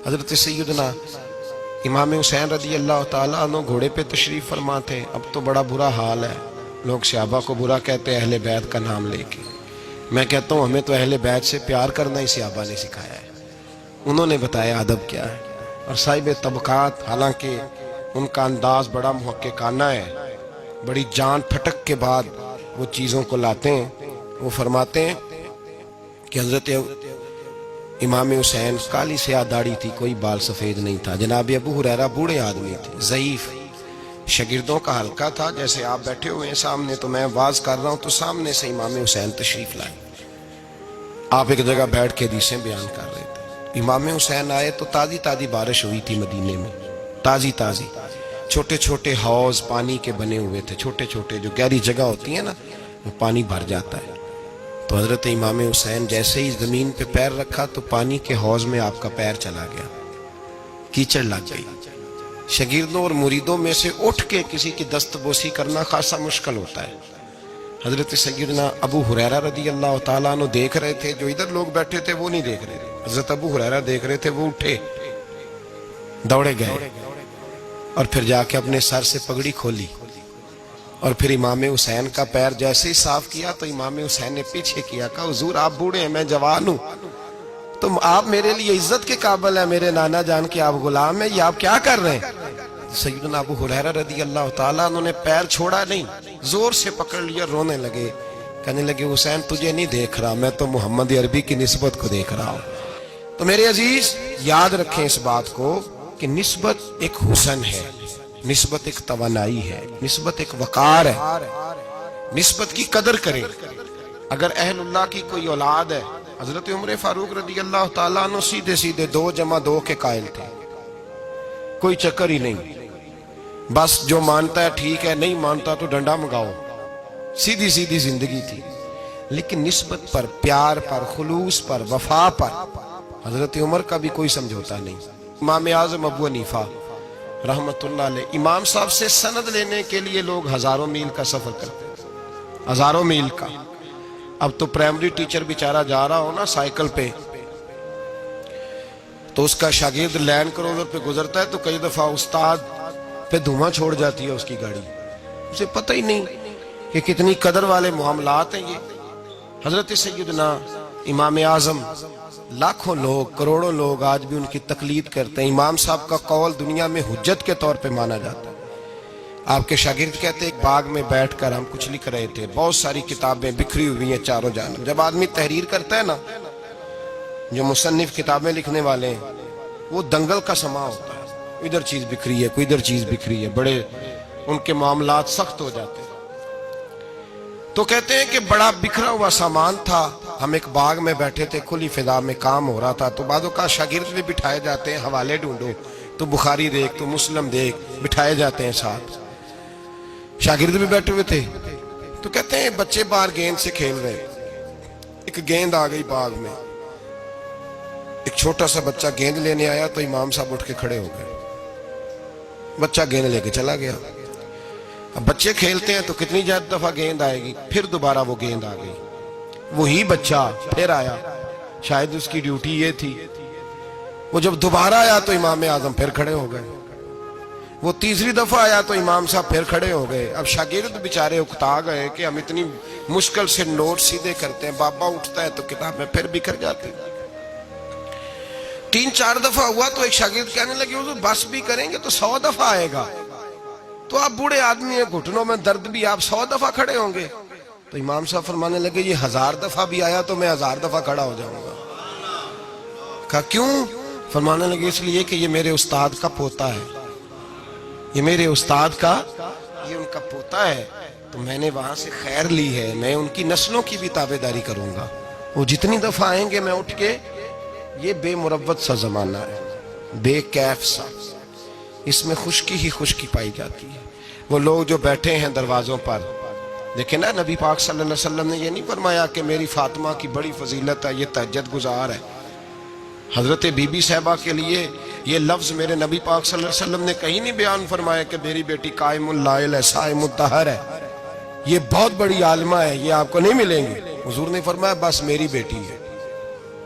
حضرت سیدنا امام حسین رضی اللہ تعالیٰ عنہ گھوڑے پہ تشریف فرما تھے. اب تو بڑا برا حال ہے، لوگ صحابہ کو برا کہتے ہیں اہل بیت کا نام لے کے. میں کہتا ہوں ہمیں تو اہل بیت سے پیار کرنا ہی صحابہ نے سکھایا ہے. انہوں نے بتایا ادب کیا ہے. اور صاحب طبقات، حالانکہ ان کا انداز بڑا محققانہ ہے، بڑی جان پھٹک کے بعد وہ چیزوں کو لاتے ہیں. وہ فرماتے ہیں کہ حضرت امام حسین کالی سیاہ داڑھی تھی، کوئی بال سفید نہیں تھا. جناب ابو ہریرہ بوڑھے آدمی تھے، ضعیف، شاگردوں کا حلقہ تھا. جیسے آپ بیٹھے ہوئے ہیں سامنے تو میں واز کر رہا ہوں تو سامنے سے امام حسین تشریف لائے. آپ ایک جگہ بیٹھ کے حدیثیں بیان کر رہے تھے. امام حسین آئے تو تازی تازی بارش ہوئی تھی مدینے میں، تازی تازی. چھوٹے چھوٹے حوض پانی کے بنے ہوئے تھے، چھوٹے چھوٹے جو گہری جگہ ہوتی ہے نا وہ پانی بھر جاتا ہے. تو حضرت امام حسین جیسے ہی زمین پہ پیر رکھا تو پانی کے حوض میں آپ کا پیر چلا گیا، کیچڑ لگ گئی. شاگردوں اور مریدوں میں سے اٹھ کے کسی کی دستبوسی کرنا خاصا مشکل ہوتا ہے. حضرت سیدنا ابو ہریرہ رضی اللہ تعالیٰ عنہ دیکھ رہے تھے، جو ادھر لوگ بیٹھے تھے وہ نہیں دیکھ رہے تھے. حضرت ابو ہریرہ دیکھ رہے تھے، وہ اٹھے، دوڑے گئے اور پھر جا کے اپنے سر سے پگڑی کھولی اور پھر امام حسین کا پیر جیسے ہی صاف کیا تو امام حسین نے پیچھے کیا، کہا حضور آپ بوڑھے ہیں، میں جوان ہوں، تم آپ میرے لیے عزت کے قابل ہیں، میرے نانا جان کے آپ غلام ہیں، یہ آپ کیا کر رہے ہیں؟ سیدنا ابو ہریرہ رضی اللہ تعالیٰ انہوں نے پیر چھوڑا نہیں، زور سے پکڑ لیا، رونے لگے، کہنے لگے حسین تجھے نہیں دیکھ رہا، میں تو محمد عربی کی نسبت کو دیکھ رہا ہوں. تو میرے عزیز یاد رکھیں اس بات کو کہ نسبت ایک حسن ہے، نسبت ایک توانائی ہے، نسبت ایک وقار ہے. نسبت کی قدر کریں. اگر اہل اللہ کی کوئی اولاد ہے، حضرت عمر فاروق رضی اللہ تعالیٰ عنہ سیدھے سیدھے 2 + 2 کے قائل تھے، کوئی چکر ہی نہیں، بس جو مانتا ہے ٹھیک ہے، نہیں مانتا تو ڈنڈا منگاؤ، سیدھی سیدھی زندگی تھی. لیکن نسبت پر، پیار پر، خلوص پر، وفا پر حضرت عمر کا بھی کوئی سمجھوتا نہیں. امام اعظم ابو حنیفہ رحمت اللہ علیہ، امام صاحب سے سند لینے کے لیے لوگ ہزاروں میل کا سفر کرتے ہیں، ہزاروں میل کا. اب تو پرائمری ٹیچر بیچارہ جا رہا ہو نا سائیکل پہ تو اس کا شاگرد لینڈ کروزر پہ گزرتا ہے تو کئی دفعہ استاد پہ دھواں چھوڑ جاتی ہے اس کی گاڑی، اسے پتہ ہی نہیں کہ کتنی قدر والے معاملات ہیں یہ. حضرت سیدنا امام اعظم، لاکھوں لوگ، کروڑوں لوگ آج بھی ان کی تقلید کرتے ہیں. امام صاحب کا قول دنیا میں حجت کے طور پہ مانا جاتا ہے. آپ کے شاگرد کہتے ایک باغ میں بیٹھ کر ہم کچھ لکھ رہے تھے، بہت ساری کتابیں بکھری ہوئی ہیں چاروں جانب. جب آدمی تحریر کرتا ہے نا، جو مصنف کتابیں لکھنے والے ہیں، وہ دنگل کا سما ہوتا ہے، ادھر چیز بکھری ہے، کوئی ادھر چیز بکھری ہے، بڑے ان کے معاملات سخت ہو جاتے ہیں. تو کہتے ہیں کہ بڑا بکھرا ہوا سامان تھا، ہم ایک باغ میں بیٹھے تھے، کھلی فضا میں کام ہو رہا تھا. تو بعضوں کا شاگرد بھی بٹھائے جاتے ہیں، حوالے ڈھونڈو تو بخاری دیکھ، تو مسلم دیکھ، بٹھائے جاتے ہیں ساتھ. شاگرد بھی بیٹھے ہوئے تھے. تو کہتے ہیں بچے باہر گیند سے کھیل رہے، ایک گیند آ گئی باغ میں، ایک چھوٹا سا بچہ گیند لینے آیا تو امام صاحب اٹھ کے کھڑے ہو گئے، بچہ گیند لے کے چلا گیا. اب بچے کھیلتے ہیں تو کتنی دفعہ گیند آئے گی، پھر دوبارہ وہ گیند آ گئی، وہی بچہ پھر آیا، شاید اس کی ڈیوٹی یہ تھی. وہ جب دوبارہ آیا تو امام اعظم پھر کھڑے ہو گئے. وہ تیسری دفعہ آیا تو امام صاحب پھر کھڑے ہو گئے. اب شاگرد بیچارے اکتا گئے کہ ہم اتنی مشکل سے نوٹ سیدھے کرتے ہیں، بابا اٹھتا ہے تو کتابیں پھر بکھر جاتی ہیں. 3-4 دفعہ ہوا تو ایک شاگرد کہنے لگے حضور بس بھی کریں گے تو 100 دفعہ آئے گا، تو آپ بوڑھے آدمی ہیں، گھٹنوں میں درد بھی، آپ 100 دفعہ کھڑے ہوں گے. تو امام صاحب فرمانے لگے یہ 1000 دفعہ بھی آیا تو میں 1000 دفعہ کھڑا ہو جاؤں گا. کہا کیوں؟ فرمانے لگے اس لیے کہ یہ میرے استاد کا پوتا ہے، یہ میرے استاد کا، یہ ان کا پوتا ہے، تو میں نے وہاں سے خیر لی ہے، میں ان کی نسلوں کی بھی تابعداری کروں گا. وہ جتنی دفعہ آئیں گے میں اٹھ کے، یہ بے مروت سا زمانہ ہے، بے کیف سا، اس میں خشکی ہی خشکی پائی جاتی ہے. وہ لوگ جو بیٹھے ہیں دروازوں پر، دیکھیں نا نبی پاک صلی اللہ علیہ وسلم نے یہ نہیں فرمایا کہ میری فاطمہ کی بڑی فضیلت ہے، یہ تہجد گزار ہے. حضرت بی بی صاحبہ کے لیے یہ لفظ میرے نبی پاک صلی اللہ علیہ وسلم نے کہیں نہیں بیان فرمایا کہ میری بیٹی قائم اللائل ہے، صائم الدہر ہے، یہ بہت بڑی عالمہ ہے، یہ آپ کو نہیں ملیں گی. حضور نے فرمایا بس میری بیٹی ہے.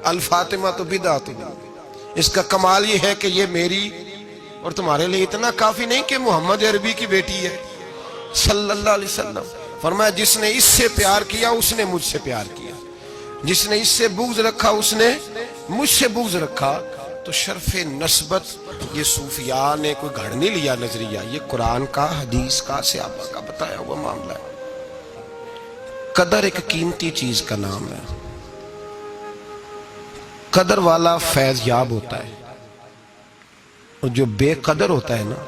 الفاطمہ تو بدعت، اس کا کمال یہ ہے کہ یہ میری اور تمہارے لیے اتنا کافی نہیں کہ محمد عربی کی بیٹی ہے صلی اللہ علیہ وسلم. فرمایا جس نے اس سے پیار کیا اس نے مجھ سے پیار کیا، جس نے اس سے بغض رکھا اس نے مجھ سے بغض رکھا. تو شرف نسبت یہ صوفیاء نے کوئی گھڑ نہیں لیا نظریہ، یہ قرآن کا، حدیث کا، صحابہ کا بتایا ہوا معاملہ ہے. قدر ایک قیمتی چیز کا نام ہے. قدر والا فیض یاب ہوتا ہے، اور جو بے قدر ہوتا ہے نا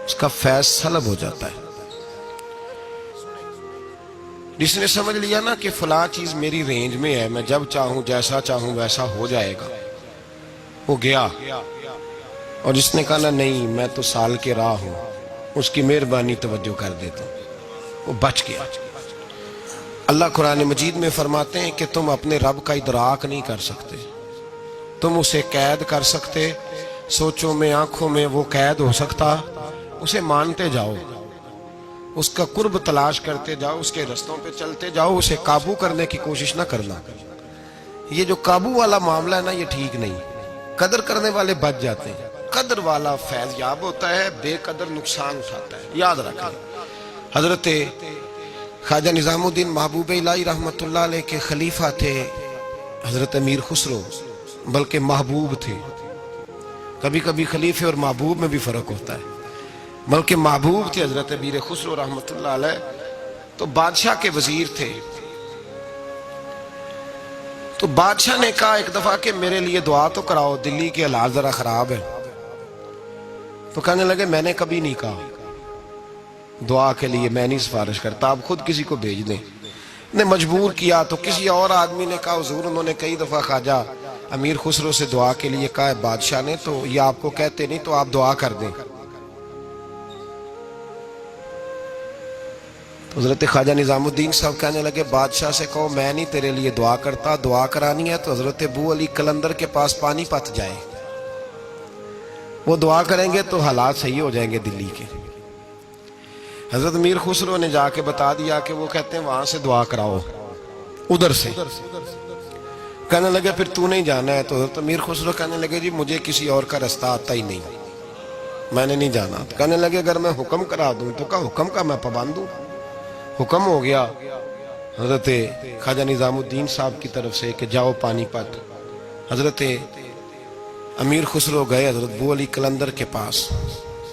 اس کا فیض سلب ہو جاتا ہے. جس نے سمجھ لیا نا کہ فلاں چیز میری رینج میں ہے، میں جب چاہوں جیسا چاہوں ویسا ہو جائے گا، وہ گیا. اور جس نے کہا نا نہیں میں تو سال کے راہ ہوں، اس کی مہربانی توجہ کر دیتا ہوں، وہ بچ گیا. اللہ قرآن مجید میں فرماتے ہیں کہ تم اپنے رب کا ادراک نہیں کر سکتے، تم اسے قید کر سکتے، سوچوں میں آنکھوں میں وہ قید ہو سکتا. اسے مانتے جاؤ، اس کا قرب تلاش کرتے جاؤ، اس کے رستوں پہ چلتے جاؤ، اسے قابو کرنے کی کوشش نہ کرنا. یہ جو قابو والا معاملہ ہے نا یہ ٹھیک نہیں. قدر کرنے والے بچ جاتے ہیں، قدر والا فیض یاب ہوتا ہے، بے قدر نقصان اٹھاتا ہے. یاد رکھیں حضرت خواجہ نظام الدین محبوب الہی رحمۃ اللہ علیہ کے خلیفہ تھے حضرت امیر خسرو، بلکہ محبوب تھے. کبھی کبھی خلیفے اور محبوب میں بھی فرق ہوتا ہے، بلکہ محبوب تھے حضرت امیر خسرو رحمۃ اللہ علیہ. تو بادشاہ کے وزیر تھے. تو بادشاہ نے کہا ایک دفعہ کہ میرے لیے دعا تو کراؤ، دلی کے حالات ذرا خراب ہے. تو کہنے لگے میں نے کبھی نہیں کہا دعا کے لیے، میں نہیں سفارش کرتا، آپ خود کسی کو بھیج دیں. نے مجبور کیا تو کسی اور آدمی نے کہا حضور انہوں نے کئی دفعہ خواجہ امیر خسرو سے دعا کے لیے کہا ہے بادشاہ نے، تو یہ آپ کو کہتے نہیں، تو آپ دعا کر دیں. حضرت خواجہ نظام الدین صاحب کہنے لگے بادشاہ سے کہو میں نہیں تیرے لیے دعا کرتا، دعا کرانی ہے تو حضرت ابو علی قلندر کے پاس پانی پت جائے، وہ دعا کریں گے تو حالات صحیح ہو جائیں گے دلی کے. حضرت امیر خسرو نے جا کے بتا دیا کہ وہ کہتے ہیں وہاں سے دعا کراؤ، ادھر سے. کہنے لگے پھر تو نہیں جانا ہے. تو حضرت امیر خسرو کہنے لگے جی مجھے کسی اور کا رستہ آتا ہی نہیں، میں نے نہیں جانا. تو کہنے لگے اگر میں حکم کرا دوں تو کہا حکم کا میں پابند ہوں. حکم ہو گیا حضرت خواجہ نظام الدین صاحب کی طرف سے کہ جاؤ پانی پت. حضرت امیر خسرو گئے حضرت ابو علی قلندر کے پاس،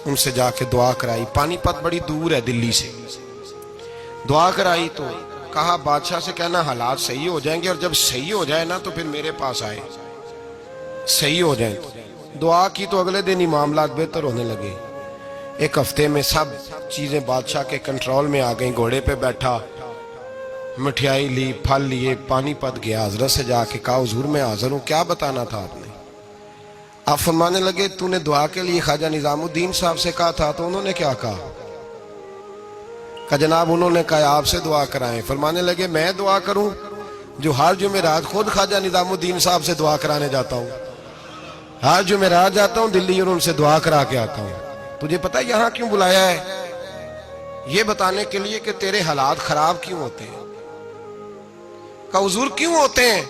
ان سے جا کے دعا کرائی. پانی پت بڑی دور ہے دلی سے. دعا کرائی تو کہا بادشاہ سے کہنا حالات صحیح ہو جائیں گے، اور جب صحیح ہو جائے نا تو پھر میرے پاس آئے، صحیح ہو جائیں. دعا کی تو اگلے دن ہی معاملات بہتر ہونے لگے. ایک ہفتے میں سب چیزیں بادشاہ کے کنٹرول میں آ گئیں. گھوڑے پہ بیٹھا، مٹھائی لی، پھل لیے، پانی پت گیا. حضرت سے جا کے کہا حضور میں حاضر ہوں، کیا بتانا تھا آپ نے؟ آپ فرمانے لگے تو نے دعا کے لیے خواجہ نظام الدین صاحب سے کہا تھا، تو انہوں نے کیا کہا؟ کہ جناب انہوں نے کہا آپ سے دعا کرائیں. فرمانے لگے میں دعا کروں جو ہر جمعرات خود خواجہ نظام الدین صاحب سے دعا کرانے جاتا ہوں، ہر جمعرات جاتا ہوں دلی اور ان سے دعا کرا کے آتا ہوں. تجھے پتہ یہاں کیوں بلایا ہے؟ یہ بتانے کے لیے کہ تیرے حالات خراب کیوں ہوتے ہیں. کہا حضور کیوں ہوتے ہیں؟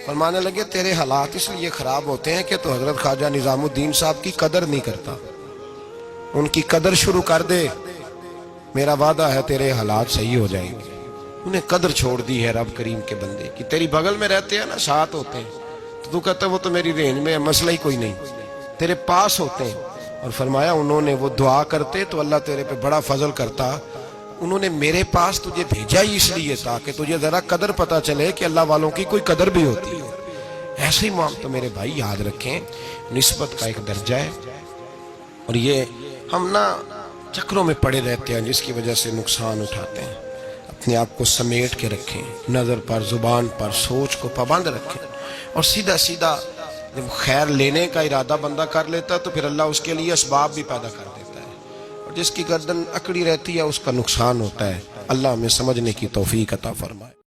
فرمانے لگے تیرے حالات اس لیے خراب ہوتے ہیں کہ تو حضرت خواجہ نظام الدین صاحب کی قدر نہیں کرتا. ان کی قدر شروع کر دے، میرا وعدہ ہے تیرے حالات صحیح ہو جائیں گے. انہیں قدر چھوڑ دی ہے رب کریم کے بندے کی. تیری بغل میں رہتے ہیں نا، ساتھ ہوتے ہیں، تو کہتا ہے وہ تو میری رینج میں ہے، مسئلہ ہی کوئی نہیں، تیرے پاس ہوتے ہیں. اور فرمایا انہوں نے وہ دعا کرتے تو اللہ تیرے پہ بڑا فضل کرتا. انہوں نے میرے پاس تجھے بھیجا ہی اس لیے تاکہ تجھے ذرا قدر پتہ چلے کہ اللہ والوں کی کوئی قدر بھی ہوتی ہے. ایسے ہی تو میرے بھائی یاد رکھیں نسبت کا ایک درجہ ہے، اور یہ ہم نا چکروں میں پڑے رہتے ہیں جس کی وجہ سے نقصان اٹھاتے ہیں. اپنے آپ کو سمیٹ کے رکھیں، نظر پر، زبان پر، سوچ کو پابند رکھیں، اور سیدھا سیدھا جب خیر لینے کا ارادہ بندہ کر لیتا ہے تو پھر اللہ اس کے لیے اسباب بھی پیدا کر دیتا ہے، اور جس کی گردن اکڑی رہتی ہے اس کا نقصان ہوتا ہے. اللہ ہمیں سمجھنے کی توفیق عطا فرمائے.